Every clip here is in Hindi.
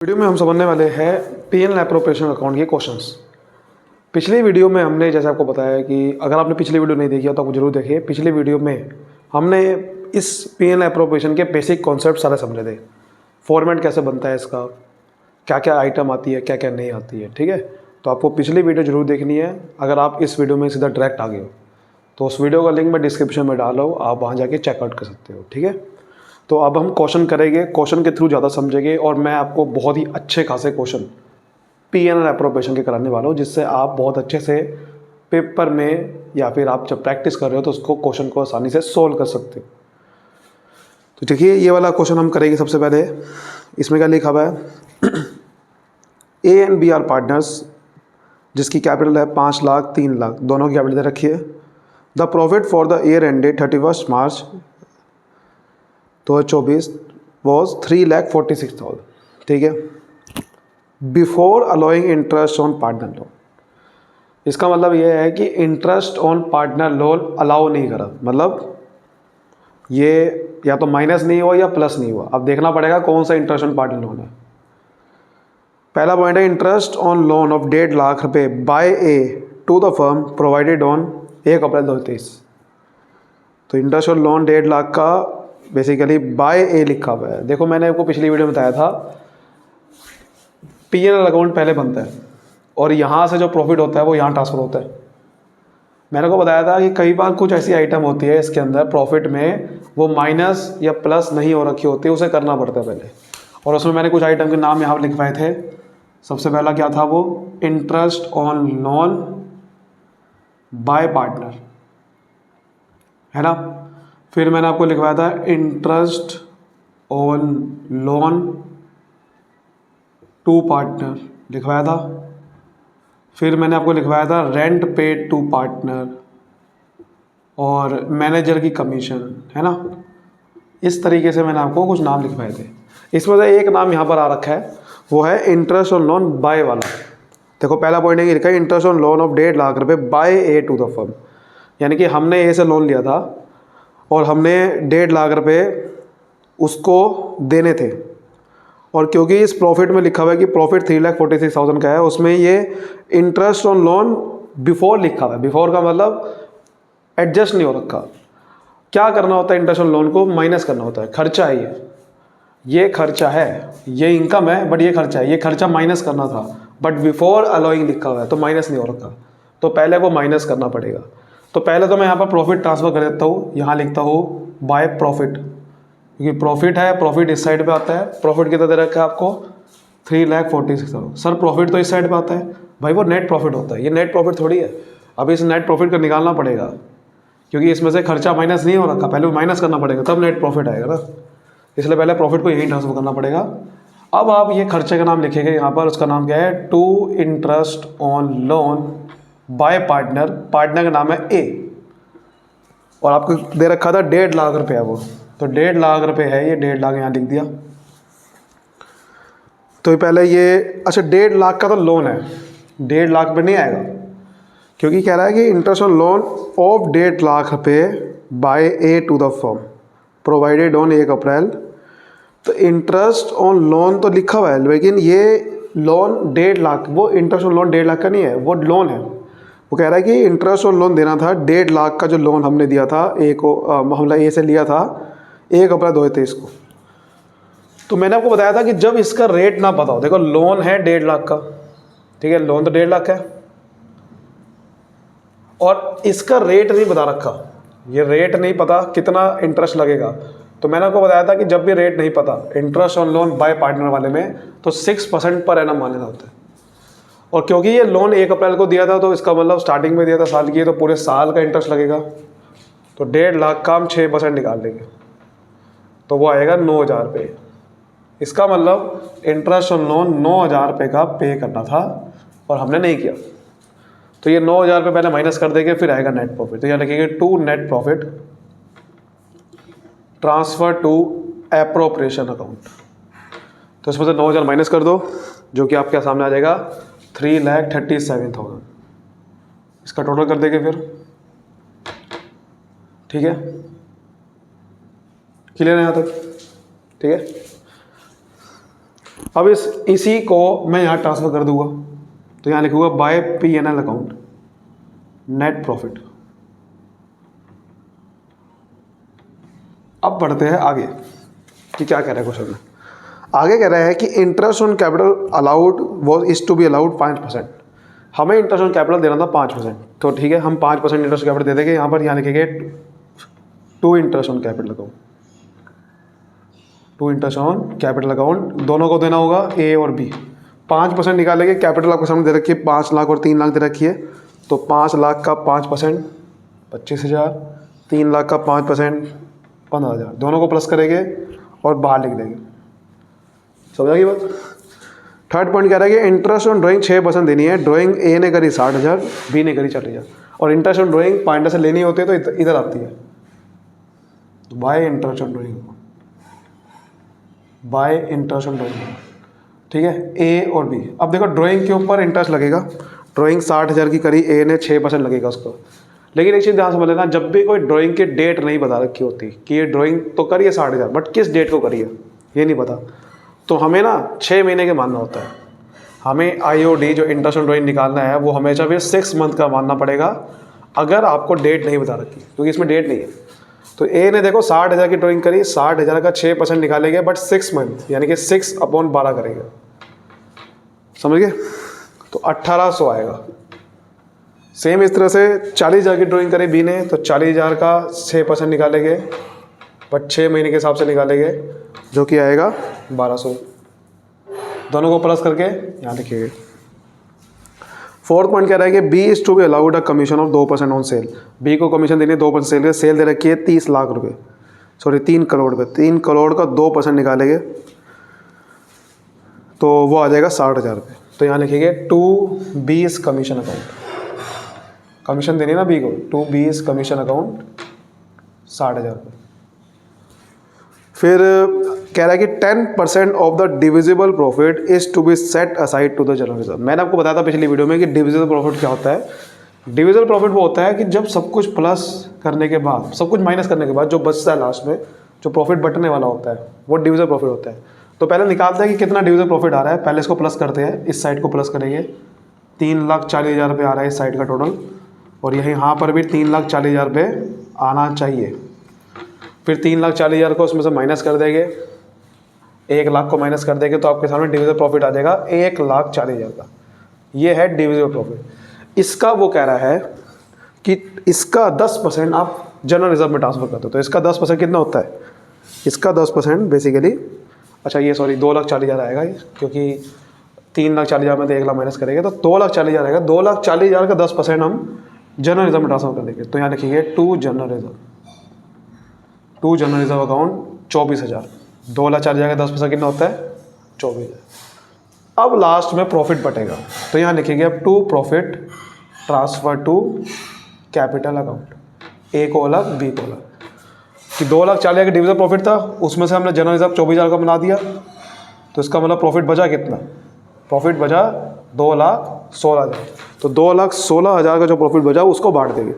वीडियो में हम समझने वाले हैं पी एन एप्रोप्रिएशन अकाउंट के क्वेश्चंस। पिछली वीडियो में हमने जैसे आपको बताया कि अगर आपने पिछली वीडियो नहीं देखी हो तो आप जरूर देखिए। पिछली वीडियो में हमने इस पी एन एप्रोप्रिएशन के बेसिक कॉन्सेप्ट सारे समझे थे। फॉर्मेट कैसे बनता है इसका, क्या क्या आइटम आती है, क्या क्या नहीं आती है। ठीक है, तो आपको पिछली वीडियो जरूर देखनी है। अगर आप इस वीडियो में सीधा डायरेक्ट आ गए हो तो उस वीडियो का लिंक मैं डिस्क्रिप्शन में डाला हूँ, आप वहाँ जाके चेकआउट कर सकते हो। ठीक है, तो अब हम क्वेश्चन करेंगे, क्वेश्चन के थ्रू ज़्यादा समझेंगे और मैं आपको बहुत ही अच्छे खासे क्वेश्चन पी एन एप्रोप्रिएशन के कराने वाला हूँ, जिससे आप बहुत अच्छे से पेपर में या फिर आप जब प्रैक्टिस कर रहे हो तो उसको क्वेश्चन को आसानी से सोल्व कर सकते हो। तो देखिए, ये वाला क्वेश्चन हम करेंगे। सबसे पहले इसमें क्या लिखा हुआ है, A and B are partners, जिसकी कैपिटल है 5 लाख 3 लाख, दोनों की कैपिटल दे रखी है। The profit for the year ended 31 March 2024 was 3,46,000। ठीक है, before allowing interest on partner loan. इसका मतलब ये है कि interest on partner loan allow नहीं करा, मतलब ये या तो माइनस नहीं हुआ या प्लस नहीं हुआ। अब देखना पड़ेगा कौन सा इंटरेस्ट ऑन पार्टनर लोन है। पहला पॉइंट है interest on loan of 1.5 lakh रुपए by A to the firm provided on 1 April 2023। तो इंटरेस्ट ऑन लोन 1.5 लाख का बेसिकली बाय ए लिखा हुआ है। देखो, मैंने आपको पिछली वीडियो में बताया था पी एन एल अकाउंट पहले बनता है और यहाँ से जो प्रॉफिट होता है वो यहाँ ट्रांसफर होता है। मैंने को बताया था कि कई बार कुछ ऐसी आइटम होती है इसके अंदर प्रॉफिट में वो माइनस या प्लस नहीं हो रखी होती है, उसे करना पड़ता है पहले। और उसमें मैंने कुछ आइटम के नाम यहाँ लिखवाए थे। सबसे पहला क्या था, वो interest on loan by partner, है ना। फिर मैंने आपको लिखवाया था interest on loan to partner, लिखवाया था। फिर मैंने आपको लिखवाया था रेंट पेड टू पार्टनर और मैनेजर की कमीशन, है ना। इस तरीके से मैंने आपको कुछ नाम लिखवाए थे। इसमें से एक नाम यहाँ पर आ रखा है, वो है इंटरेस्ट ऑन लोन बाय वाला। देखो, पहला पॉइंट है लिखा है interest on loan of 1.5 lakh रुपए by A to the firm, यानी कि हमने ए से लोन लिया था और हमने 1.5 लाख रुपए उसको देने थे। और क्योंकि इस प्रॉफिट में लिखा हुआ है कि प्रॉफिट 3,46,000 का है, उसमें ये इंटरेस्ट ऑन लोन बिफोर लिखा हुआ है। बिफोर का मतलब एडजस्ट नहीं हो रखा। क्या करना होता है, इंटरेस्ट ऑन लोन को माइनस करना होता है। खर्चा है ये खर्चा है, ये इनकम है बट ये खर्चा है, ये खर्चा माइनस करना था। बट बिफोर अलाउइंग लिखा हुआ है तो माइनस नहीं हो रखा, तो पहले वो माइनस करना पड़ेगा। तो पहले तो मैं यहाँ पर प्रॉफिट ट्रांसफर कर देता हूँ, यहाँ लिखता हूँ बाय प्रॉफिट, क्योंकि प्रॉफिट है, प्रॉफिट इस साइड पे आता है। प्रॉफिट कितना दे रखा है आपको, 3,46,000। सर प्रॉफिट तो इस साइड पे आता है, भाई वो नेट प्रॉफिट होता है, ये नेट प्रॉफिट थोड़ी है। अब इस नेट प्रॉफिट का निकालना पड़ेगा, क्योंकि इसमें से खर्चा माइनस नहीं हो रखा, पहले माइनस करना पड़ेगा तब नेट प्रॉफिट आएगा ना। इसलिए पहले प्रॉफिट को यही ट्रांसफर करना पड़ेगा। अब आप ये खर्चे का नाम लिखेंगे यहाँ पर, उसका नाम क्या है, to interest on loan by partner. Partner का नाम है ए और आपको दे रखा था 1.5 लाख रुपया, वो तो 1.5 लाख रुपए है, ये 1.5 लाख यहाँ लिख दिया। तो पहले ये अच्छा 1.5 लाख का तो लोन है, 1.5 लाख पे नहीं आएगा, क्योंकि कह रहा है कि interest on loan of 1.5 lakh रुपए by A to the firm provided on 1 April. तो इंटरेस्ट ऑन लोन तो लिखा हुआ है, लेकिन ये लोन 1.5 लाख, वो इंटरेस्ट ऑन लोन 1.5 लाख का नहीं है, वो लोन है। वो कह रहा है कि इंटरेस्ट ऑन लोन देना था 1.5 लाख का, जो लोन हमने दिया था ए को, हमला ए से लिया था 1 अप्रैल 2023 को। तो मैंने आपको बताया था कि जब इसका रेट ना पता हो, देखो लोन है 1.5 लाख का, ठीक है, लोन तो 1.5 लाख है और इसका रेट नहीं बता रखा, ये रेट नहीं पता कितना इंटरेस्ट लगेगा। तो मैंने आपको बताया था कि जब भी रेट नहीं पता interest on loan by partner वाले में, तो 6% पर एनम मान्यता होता है। और क्योंकि ये लोन 1 अप्रैल को दिया था, तो इसका मतलब स्टार्टिंग में दिया था साल की, तो पूरे साल का इंटरेस्ट लगेगा। तो 1.5 लाख का हम 6% निकाल देंगे, तो वो आएगा 9,000 रुपये। इसका मतलब इंटरेस्ट ऑन लोन 9,000 रुपये का पे करना था और हमने नहीं किया। तो ये 9,000 रुपये पहले माइनस कर देंगे, फिर आएगा नेट प्रॉफिट। तो यहाँ लिखेंगे to net profit transfer to appropriation account. तो इसमें से 9,000 माइनस कर दो, जो कि आपके सामने आ जाएगा 3,37,000। इसका टोटल कर देंगे फिर, ठीक है, क्लियर है यहाँ तक, ठीक है। अब इसी को मैं यहाँ ट्रांसफ़र कर दूंगा, तो यहाँ लिखूंगा bye P&L account net profit. अब बढ़ते हैं आगे कि क्या कह रहा है क्वेश्चन में। आगे कह रहा है कि interest on capital allowed was is to be allowed 5%। हमें इंटरेस्ट ऑन कैपिटल देना था 5%, तो ठीक है हम 5% इंटरेस्ट कैपिटल दे देंगे। यहाँ पर यहाँ लिखेंगे to interest on capital account, to interest on capital account, दोनों को देना होगा A और B। 5% निकालेंगे, कैपिटल आपको सामने दे रखी है 5 लाख और 3 लाख दे रखी है, तो 5 लाख का 5% 25,000, 3 लाख का 5% 15,000, दोनों को प्लस करेंगे और बाहर लिख देंगे। समझा की बात। थर्ड पॉइंट कह रहा है कि इंटरेस्ट ऑन ड्राइंग 6% देनी है। ड्राइंग A ने करी 60,000, B ने करी 40,000, और इंटरेस्ट ऑन ड्राइंग पॉइंटर से लेनी होती है तो इधर आती है, तो bye interest on drawing, bye interest on drawing, ठीक है A और B। अब देखो ड्राइंग के ऊपर इंटरेस्ट लगेगा, ड्राइंग 60,000 की करी A ने 6% लगेगा उसको। लेकिन एक चीज़ ध्यान समझ लेना, जब भी कोई ड्राइंग की डेट नहीं बता रखी होती कि ये ड्राइंग तो करी है 60,000 बट किस डेट को करी है ये नहीं पता, तो हमें ना 6 महीने के मानना होता है। हमें IOD जो इंटरेस्ट ऑन ड्राइंग निकालना है वो हमेशा भी 6 मंथ का मानना पड़ेगा, अगर आपको डेट नहीं बता रखी, क्योंकि इसमें डेट नहीं है। तो A ने देखो 60,000 की ड्राइंग करी, 60,000 का 6% निकालेंगे बट 6 मंथ यानी कि 6/12 करेंगे, समझ गए, तो 1800 आएगा। सेम इस तरह से 40,000 की ड्राइंग करी B ने, तो 40,000 का 6% निकालेंगे बट 6 महीने के हिसाब से निकालेंगे, जो कि आएगा 1200। दोनों को प्लस करके यहाँ लिखिएगा। फोर्थ पॉइंट कह रहा है कि B is to be allowed a commission of 2% on sale. B को कमीशन देनी है 2% सेल के। सेल दे रखी है 30 लाख रुपए, सॉरी 3 करोड़ रुपये, 3 करोड़ का 2% निकालेंगे तो वो आ जाएगा 60,000 रुपये। तो यहाँ लिखेंगे to B is commission account, commission देनी है ना B को, to B is commission account 60,000 रुपये। फिर कह रहा है कि 10% of the divisible profit is to be set aside to the general reserve. मैंने आपको बताया था पिछली वीडियो में कि डिविजिबल प्रॉफिट क्या होता है। डिविजिबल प्रॉफिट वो होता है कि जब सब कुछ प्लस करने के बाद, सब कुछ माइनस करने के बाद जो बचता है लास्ट में, जो प्रॉफिट बटने वाला होता है, वो डिविजिबल प्रॉफिट होता है। तो पहले निकालते हैं कि कितना डिविजिबल प्रॉफिट आ रहा है, पहले इसको प्लस करते हैं, इस साइड को प्लस करेंगे, 3,40,000 रुपये आ रहा है इस साइड का टोटल, और यहाँ पर भी 3,40,000 रुपये आना चाहिए। फिर 3,40,000 को उसमें से माइनस कर देंगे, 1 लाख को माइनस कर देंगे, तो आपके सामने डिविजिबल प्रॉफिट आ जाएगा 1,40,000 का। ये है डिविजिबल प्रॉफिट। इसका वो कह रहा है कि इसका 10% आप जनरल रिजर्व में ट्रांसफर करते हो, तो इसका 10% कितना होता है, इसका 10% बेसिकली, अच्छा ये सॉरी 2,40,000 आएगा ये, क्योंकि 3,40,000 में तो 1 लाख माइनस करेंगे तो 2,40,000 आएगा। 2,40,000 का 10% हम जनरल रिजर्व में ट्रांसफर कर देंगे, तो यहाँ लिखिए to general reserve, to general reserve account 24,000। 2,40,000 का 10% कितना होता है 24,000। अब लास्ट में प्रॉफिट बटेगा, तो यहाँ लिखेंगे अब to profit transfer to capital account, A को अलग B को अलग। कि 2,40,000 का डिविजिबल प्रॉफिट था, उसमें से हमने जनरल रिजर्व 24,000 का बना दिया, तो इसका मतलब प्रॉफिट बचा कितना, प्रॉफिट बचा 2,16,000। तो 2,16,000 का जो प्रॉफिट बचा उसको बांट देंगे।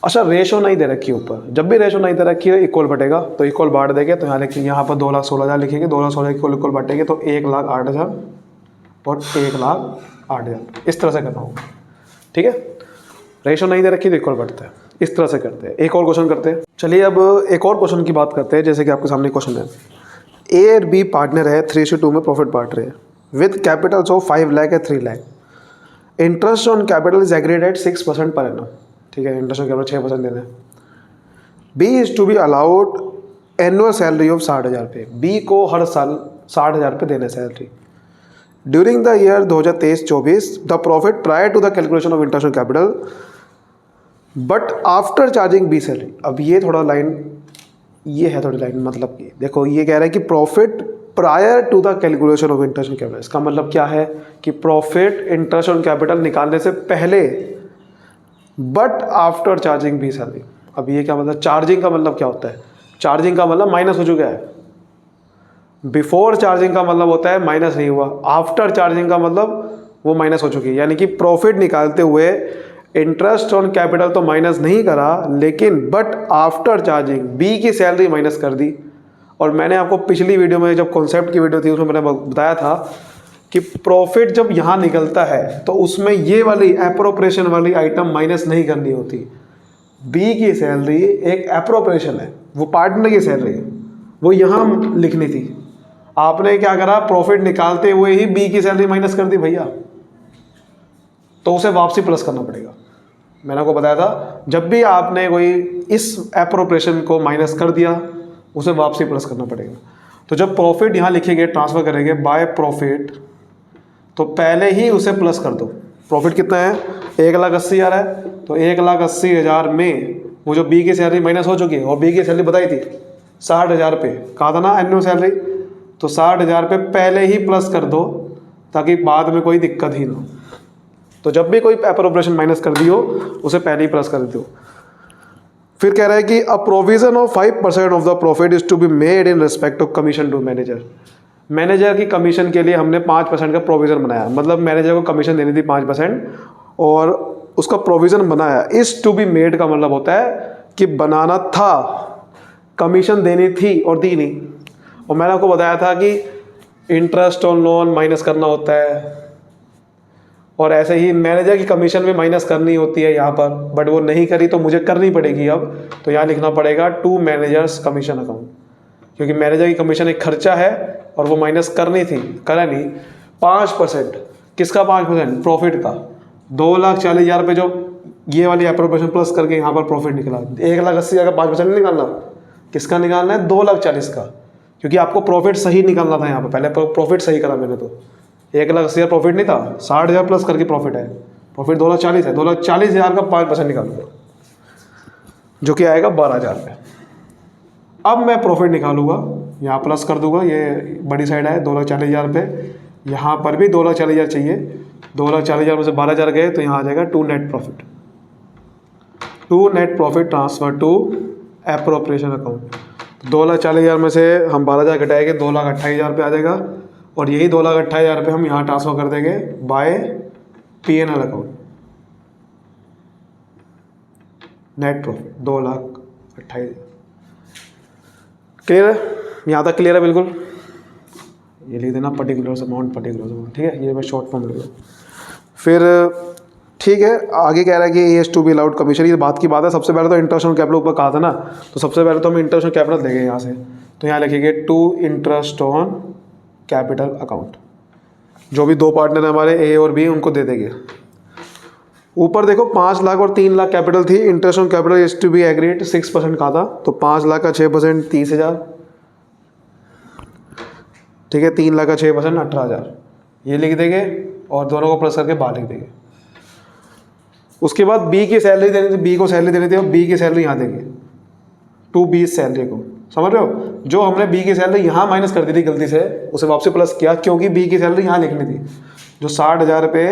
अच्छा रेशो नहीं दे रखी ऊपर, जब भी रेशो नहीं दे रखी है इक्वल बटेगा, तो इक्वल बांट देंगे। तो यहाँ लिखिए, यहाँ पर 2,16,000 लिखेंगे, 2,16,000 इक्वल बांटेंगे तो 1,08,000 और 1,08,000, इस तरह से करना होगा, ठीक है। रेशो नहीं दे रखी तो इक्वल बढ़ता है, इस तरह से करते हैं। एक और क्वेश्चन करते हैं, चलिए अब एक और क्वेश्चन की बात करते हैं। जैसे कि आपके सामने क्वेश्चन है, A और B पार्टनर है, 3:2 में प्रॉफिट बांट रहे हैं, विद कैपिटल ऑफ 5 लाख है 3 lakh. Interest on capital is agreed at 6% per annum, ठीक है, इंटरेस्ट ऑन कैपिटल 6% देना है। B is to be allowed annual salary of 60,000 रुपये। B को हर साल 60,000 रुपये देना है salary. During the year 2023-24 the profit prior to the calculation of interest on capital but after charging B salary. अब ये थोड़ा लाइन, ये है थोड़ी लाइन, मतलब कि देखो ये कह रहा है कि profit prior to the calculation of interest on capital. इसका मतलब क्या है कि प्रॉफिट इंटरेस्ट ऑन कैपिटल निकालने से पहले but after charging B salary. अब ये क्या मतलब, चार्जिंग का मतलब क्या होता है, चार्जिंग का मतलब माइनस हो चुका है। बिफोर चार्जिंग का मतलब होता है माइनस नहीं हुआ, आफ्टर चार्जिंग का मतलब वो माइनस हो चुकी है। यानी कि प्रॉफिट निकालते हुए इंटरेस्ट ऑन कैपिटल तो माइनस नहीं करा, लेकिन बट आफ्टर चार्जिंग B की सैलरी माइनस कर दी, और मैंने आपको पिछली वीडियो में जब कॉन्सेप्ट की वीडियो थी उसमें मैंने बताया था कि प्रॉफिट जब यहाँ निकलता है तो उसमें ये वाली एप्रोप्रिएशन वाली आइटम माइनस नहीं करनी होती। बी की सैलरी एक एप्रोप्रिएशन है, वो पार्टनर की सैलरी है, वो यहाँ लिखनी थी। आपने क्या करा, प्रॉफिट निकालते हुए ही बी की सैलरी माइनस कर दी भैया, तो उसे वापसी प्लस करना पड़ेगा। मैंने आपको बताया था जब भी आपने कोई इस एप्रोप्रिएशन को माइनस कर दिया उसे वापसी प्लस करना पड़ेगा। तो जब प्रॉफिट यहाँ लिखेंगे, ट्रांसफ़र करेंगे बाय प्रॉफिट, तो पहले ही उसे प्लस कर दो। प्रॉफिट कितना है, 1,80,000 है, तो 1,80,000 में वो जो बी की सैलरी माइनस हो चुकी है, और बी की सैलरी बताई थी 60,000 पे, कहा था ना एनुअल सैलरी, तो 60,000 पे पहले ही प्लस कर दो ताकि बाद में कोई दिक्कत ही ना हो। तो जब भी कोई एप्रोप्रिएशन माइनस कर दी हो उसे पहले ही प्लस कर दो। फिर कह रहा है कि a provision of 5% of the profit is to be made in respect of commission to manager. Manager की कमीशन के लिए हमने 5% का प्रोविज़न बनाया, मतलब मैनेजर को कमीशन देनी थी 5% और उसका प्रोविज़न बनाया। इस टू बी मेड का मतलब होता है कि बनाना था, कमीशन देनी थी और दी नहीं। और मैंने आपको बताया था कि इंटरेस्ट ऑन लोन माइनस करना होता है, और ऐसे ही मैनेजर की कमीशन भी माइनस करनी होती है यहाँ पर, बट वो नहीं करी तो मुझे करनी पड़ेगी अब। तो यहाँ लिखना पड़ेगा टू मैनेजर्स कमीशन अकाउंट, क्योंकि मैनेजर की कमीशन एक खर्चा है और वो माइनस करनी थी, करा नहीं। 5% किसका, 5% प्रॉफिट का। 2,40,000 पे जो ये वाली एप्रोप्रिएशन प्लस करके यहाँ पर प्रॉफिट निकला, 1,80,000 का 5% नहीं निकालना, किसका निकालना है, 2,40,000 का, क्योंकि आपको प्रॉफिट सही निकालना था। यहाँ पर पहले प्रॉफिट सही करा मैंने, तो 1,80,000 प्रॉफिट नहीं था, 60,000 प्लस करके प्रॉफिट है। प्रॉफिट 2,40,000 है, 2,40,000 का 5% निकालूंगा जो कि आएगा 12,000 पे। अब मैं प्रॉफिट निकालूंगा, यहाँ प्लस कर दूंगा, ये बड़ी साइड है 2,40,000 पे, यहाँ पर भी 2,40,000 चाहिए। 2,40,000 में से 12,000 गए तो यहाँ आ जाएगा to net profit. To net profit transfer to appropriation account. 2,40,000 में से हम 12,000 घटाएंगे, 2,28,000 पे आ जाएगा, और यही 2,28,000 पे हम यहाँ ट्रांसफ़र कर देंगे by P&L account. Net profit 2,28,000। Clear है, यहाँ तक क्लियर है बिल्कुल। ये लिख देना पर्टिकुलर अमाउंट, ठीक है, ये मैं शॉर्ट फॉर्म लिख दूँ। फिर ठीक है, आगे कह रहा है कि A is to be allowed commission, ये बात की बात है। सबसे पहले तो इंटरेस्ट ऑन कैपिटल ऊपर कहा था ना, तो सबसे पहले तो हम इंटरेस्ट ऑन कैपिटल देंगे यहाँ से, तो यहाँ लिखेंगे to interest on capital account. जो भी दो पार्टनर हमारे ए और बी उनको दे देंगे। ऊपर देखो 5 लाख और 3 लाख कैपिटल थी, interest on capital is to be agreed 6% कहा था, तो 5 लाख का 6% 30,000, ठीक है, 3 लाख का 6% 18,000, ये लिख देंगे और दोनों को प्लस करके बाहर लिख देंगे। उसके बाद बी की सैलरी देनी थी, बी को सैलरी देनी थी, और बी की सैलरी यहाँ देंगे, टू बी सैलरी को, समझ रहे हो। जो हमने बी की सैलरी यहाँ माइनस कर दी थी गलती से, उसे वापसी प्लस किया, क्योंकि बी की सैलरी यहाँ लिखनी थी। जो 60,000 पे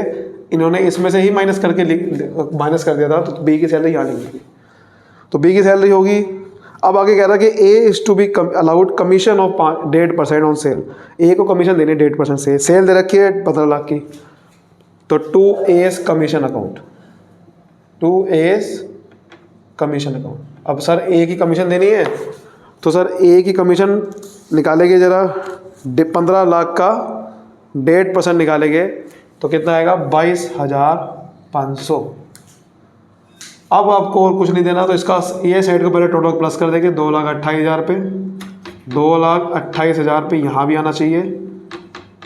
इन्होंने इसमें से ही माइनस करके माइनस कर दिया था, तो बी की सैलरी यहाँ लिखनी थी, तो बी की सैलरी होगी। अब आगे कह रहा है कि A is to be allowed commission of 1.5% on sale. A को कमीशन देनी 1.5% से, सेल दे रखी है 15 लाख की, तो to S commission account, to S commission account. अब सर ए की कमीशन देनी है, तो सर ए की कमीशन निकालेंगे जरा, 15 लाख का 1.5% निकालेंगे तो कितना आएगा, 22,500। अब आपको और कुछ नहीं देना, तो इसका ये साइड को पहले टोटल प्लस कर देंगे 2,28,000 पे, 2,28,000 पे यहाँ भी आना चाहिए,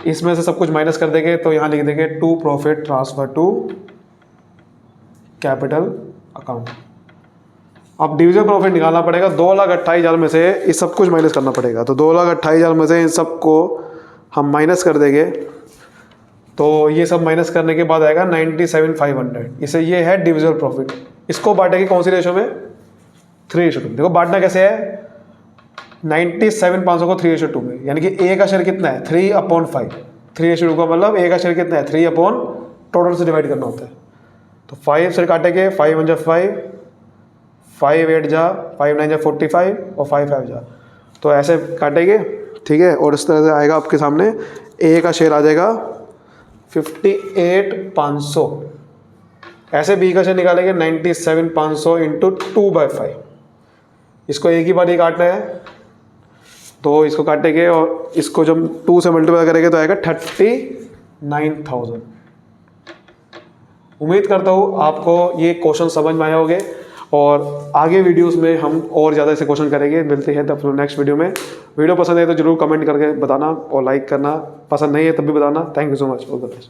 इसमें से सब कुछ माइनस कर देंगे, तो यहाँ लिख देंगे to profit transfer to capital account. अब डिविजन प्रॉफिट निकालना पड़ेगा, 2,28,000 में से इस सब कुछ माइनस करना पड़ेगा, तो 2,28,000 में से इन सब को हम माइनस कर देंगे, तो ये सब माइनस करने के बाद आएगा 97,500। इसे ये है डिविजन प्रॉफिट। इसको बांटेंगे कौन सी रेशो में, 3:2। देखो बांटना कैसे है, 97,500 को 3:2 में, यानी कि ए का शेयर कितना है, 3/5। 3:2 का मतलब ए का शेयर कितना है, 3 अपॉन टोटल से डिवाइड करना होता है। तो 5 से काटेंगे, 5 1 जा 5, 5 8 जा 5 9 जा 45 और 5 5 जा, तो ऐसे काटेंगे, ठीक है। और इस तरह से आएगा आपके सामने, ए का शेयर आ जाएगा 58,500। ऐसे बी का शेयर निकालेंगे 97,500 इंटू 2/5। इसको एक ही बार ही काटना है, तो इसको काटेंगे और इसको जब 2 से मल्टीप्लाई करेंगे तो आएगा 39,000। उम्मीद करता हूँ आपको ये क्वेश्चन समझ में आए होंगे और आगे वीडियोस में हम और ज़्यादा ऐसे क्वेश्चन करेंगे। मिलते हैं तब नेक्स्ट वीडियो में। वीडियो पसंद है तो जरूर कमेंट करके बताना और लाइक करना, पसंद नहीं है तब भी बताना। Thank you so much, all the best.